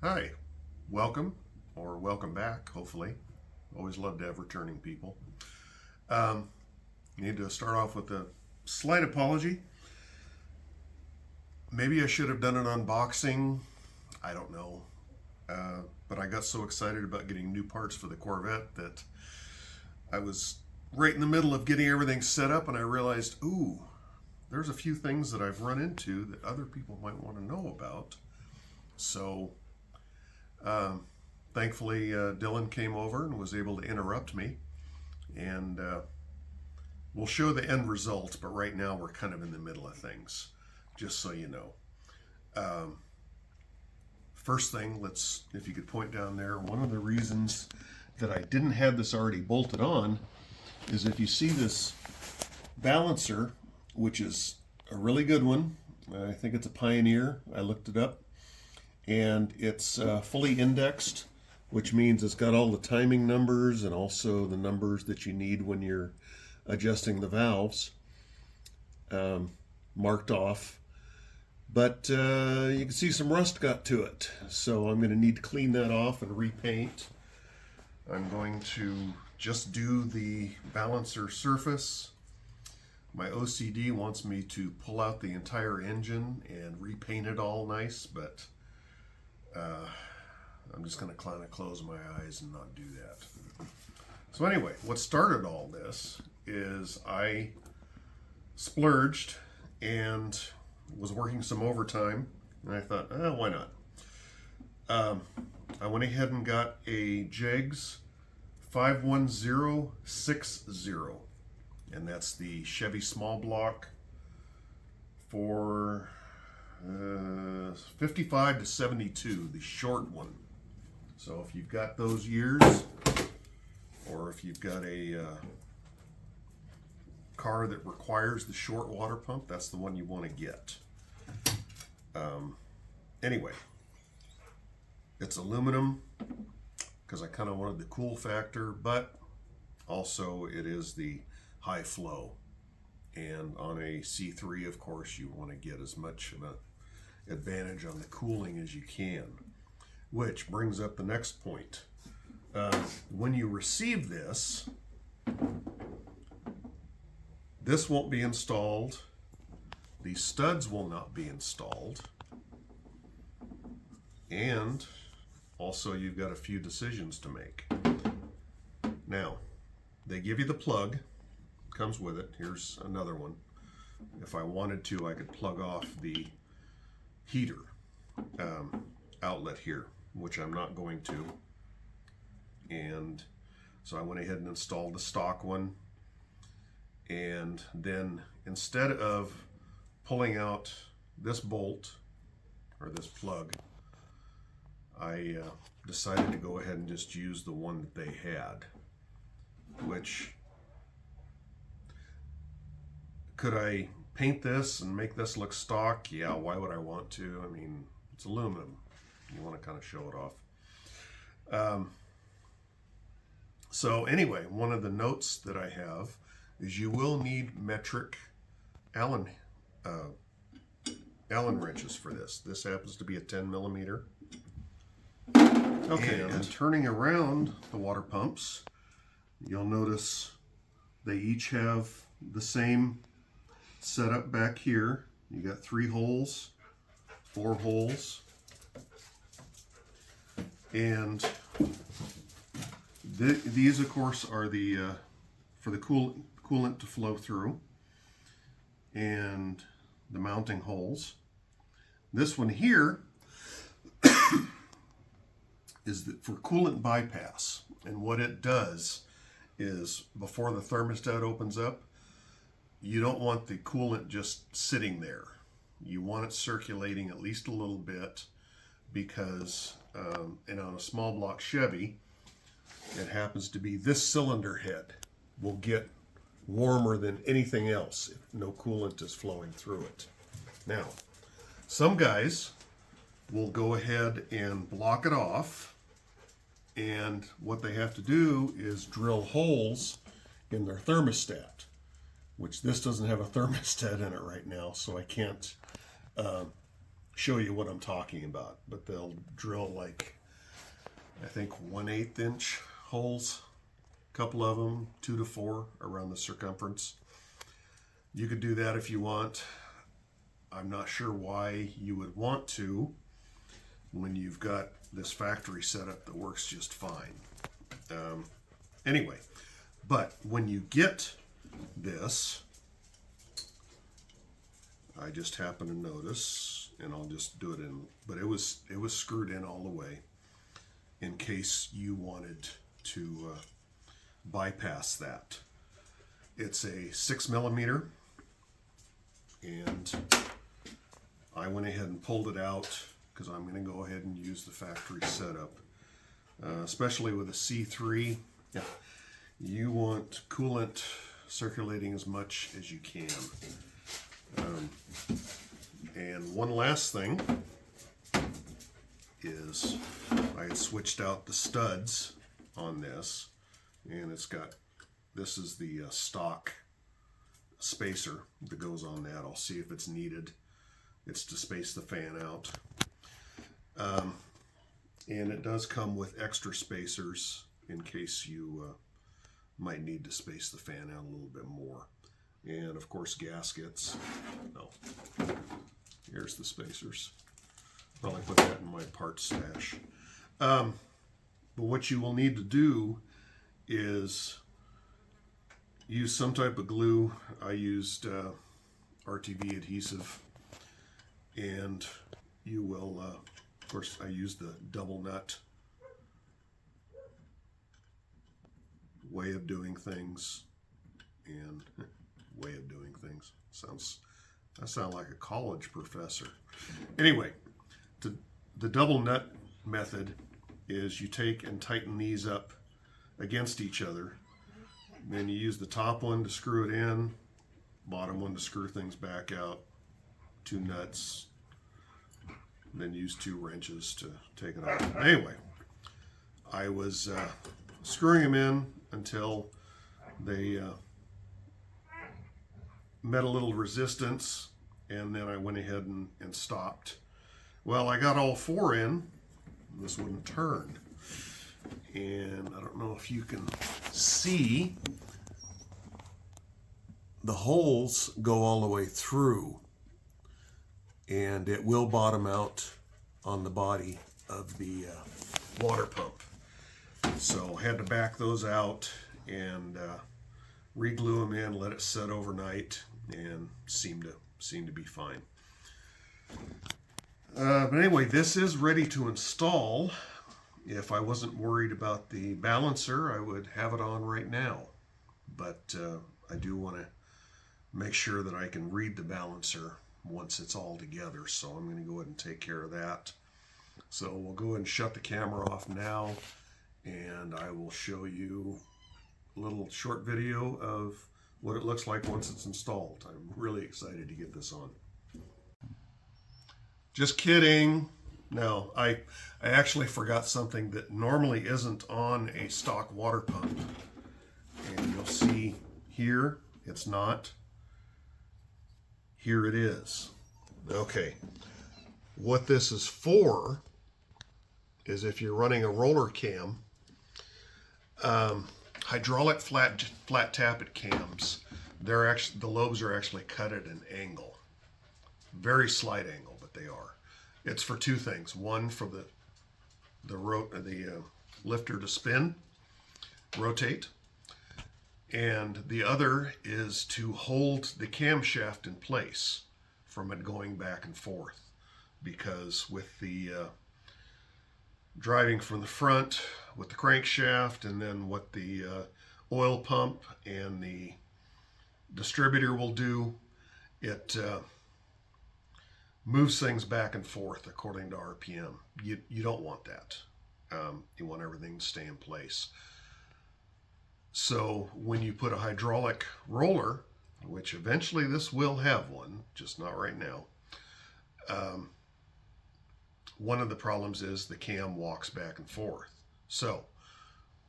Hi, welcome or welcome back, hopefully. Always love to have returning people. Um, Need to start off with a slight apology. Maybe I should have done an unboxing. I don't know. But I got so excited about getting new parts for the Corvette that I was right in the middle of getting everything set up and I realized, ooh, there's a few things that I've run into that other people might want to know about. So um, thankfully, Dylan came over and was able to interrupt me, and we'll show the end result. But right now, we're kind of in the middle of things, just so you know. Um, First thing, if you could point down there, one of the reasons that I didn't have this already bolted on is if you see this balancer, which is a really good one. I think it's a Pioneer. I looked it up, and it's fully indexed, which means it's got all the timing numbers and also the numbers that you need when you're adjusting the valves marked off. But you can see some rust got to it, so I'm going to need to clean that off and repaint. I'm going to just do the balancer surface. My OCD wants me to pull out the entire engine and repaint it all nice, but I'm just going to kind of close my eyes and not do that. So anyway, what started all this is I splurged and was working some overtime, and I thought, why not? I went ahead and got a Jegs 51060, and that's the Chevy small block for 55 to 72, the short one. So if you've got those years, or if you've got a car that requires the short water pump, that's the one you want to get. Anyway, it's aluminum because I kind of wanted the cool factor, but also it is the high flow. And on a C3, of course, you want to get as much of an advantage on the cooling as you can. Which brings up the next point. When you receive this, this won't be installed. The studs will not be installed. And also you've got a few decisions to make. Now, they give you the plug, comes with it. Here's another one. If I wanted to, I could plug off the heater outlet here, which I'm not going to. And so I went ahead and installed the stock one. And then instead of pulling out this bolt or this plug, I decided to go ahead and just use the one that they had. Which, could I paint this and make this look stock? Yeah, why would I want to? I mean, it's aluminum. You want to kind of show it off. So anyway, one of the notes that I have is you will need metric Allen wrenches for this. This happens to be a 10 millimeter. Okay, and turning around the water pumps, you'll notice they each have the same setup back here. You got 3 holes, 4 holes, and these, of course, are the for the coolant to flow through, and the mounting holes. This one here is for coolant bypass, and what it does is before the thermostat opens up, you don't want the coolant just sitting there. You want it circulating at least a little bit because, and on a small block Chevy, it happens to be this cylinder head will get warmer than anything else if no coolant is flowing through it. Now, some guys will go ahead and block it off, and what they have to do is drill holes in their thermostat, which this doesn't have a thermostat in it right now, so I can't show you what I'm talking about. But they'll drill like, I think 1/8 inch holes, a couple of them, 2 to 4 around the circumference. You could do that if you want. I'm not sure why you would want to when you've got this factory setup that works just fine. Anyway, but when you get this, I just happen to notice, and I'll just do it in, but it was screwed in all the way in case you wanted to bypass that. It's a 6mm, and I went ahead and pulled it out because I'm going to go ahead and use the factory setup. Especially with a C3, you want coolant circulating as much as you can. And one last thing is I had switched out the studs on this, and it's got, this is the stock spacer that goes on that. I'll see if it's needed. It's to space the fan out. And it does come with extra spacers in case you might need to space the fan out a little bit more. And of course gaskets. No. Here's the spacers. Probably put that in my parts stash. But what you will need to do is use some type of glue. I used RTV adhesive, and you will, of course, I used the double nut way of doing things, and way of doing things. I sound like a college professor. Anyway, the double nut method is you take and tighten these up against each other. Then you use the top one to screw it in, bottom one to screw things back out, 2 nuts, then use 2 wrenches to take it out. Anyway, I was screwing them in until they met a little resistance, and then I went ahead and stopped. Well, I got all 4 in. This wouldn't turn. And I don't know if you can see, the holes go all the way through, and it will bottom out on the body of the water pump. So I had to back those out and re-glue them in, let it set overnight, and seemed to be fine. But anyway, this is ready to install. If I wasn't worried about the balancer, I would have it on right now. But I do want to make sure that I can read the balancer once it's all together. So I'm going to go ahead and take care of that. So we'll go ahead and shut the camera off now, and I will show you a little short video of what it looks like once it's installed. I'm really excited to get this on. Just kidding. No, I actually forgot something that normally isn't on a stock water pump. And you'll see here, it's not. Here it is. Okay. What this is for is if you're running a roller cam, hydraulic flat tappet cams, the lobes are actually cut at an angle. Very slight angle, but they are. It's for 2 things. One, for the lifter to spin, rotate, and the other is to hold the camshaft in place from it going back and forth. Because with the driving from the front with the crankshaft, and then what the oil pump and the distributor will do, it moves things back and forth according to RPM. You don't want that. You want everything to stay in place. So when you put a hydraulic roller, which eventually this will have one, just not right now, one of the problems is the cam walks back and forth. So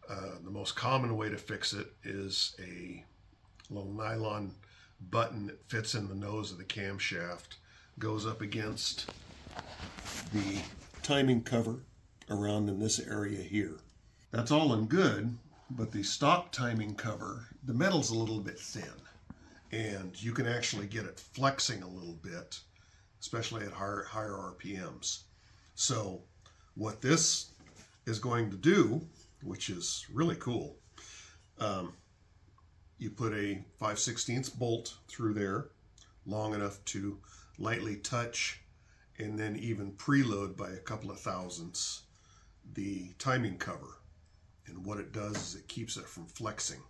the most common way to fix it is a little nylon button that fits in the nose of the camshaft, goes up against the timing cover around in this area here. That's all and good, but the stock timing cover, the metal's a little bit thin, and you can actually get it flexing a little bit, especially at higher RPMs. So what this is going to do, which is really cool, you put a 5/16 bolt through there, long enough to lightly touch and then even preload by a couple of thousandths the timing cover. And what it does is it keeps it from flexing.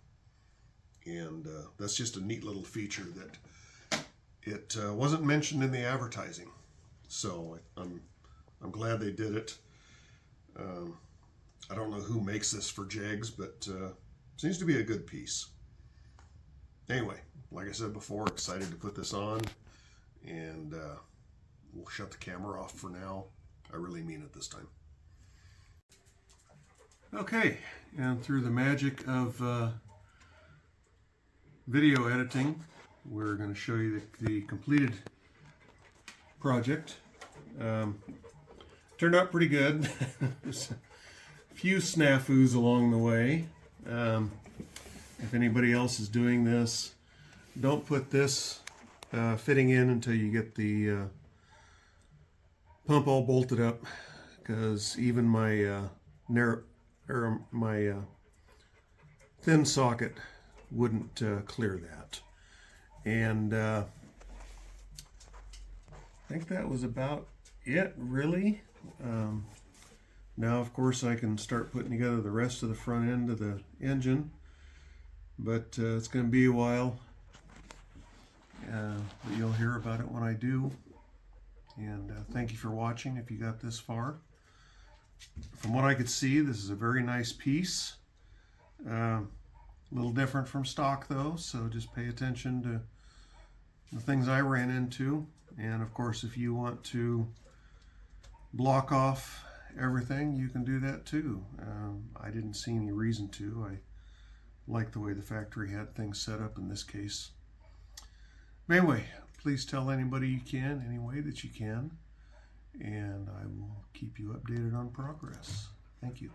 And that's just a neat little feature that it wasn't mentioned in the advertising. So I'm glad they did it. I don't know who makes this for Jegs, but seems to be a good piece. Anyway, like I said before, excited to put this on, and we'll shut the camera off for now. I really mean it this time. Okay, and through the magic of video editing, we're going to show you the completed project. Turned out pretty good. There's a few snafus along the way. If anybody else is doing this, don't put this fitting in until you get the pump all bolted up, because even my thin socket wouldn't clear that. And I think that was about it, really. Now, of course, I can start putting together the rest of the front end of the engine, but it's going to be a while. But you'll hear about it when I do. And thank you for watching if you got this far. From what I could see, this is a very nice piece. A little different from stock though, so just pay attention to the things I ran into. And of course, if you want to block off everything, you can do that too. I didn't see any reason to. I like the way the factory had things set up in this case. But anyway, please tell anybody you can, any way that you can, and I will keep you updated on progress. Thank you.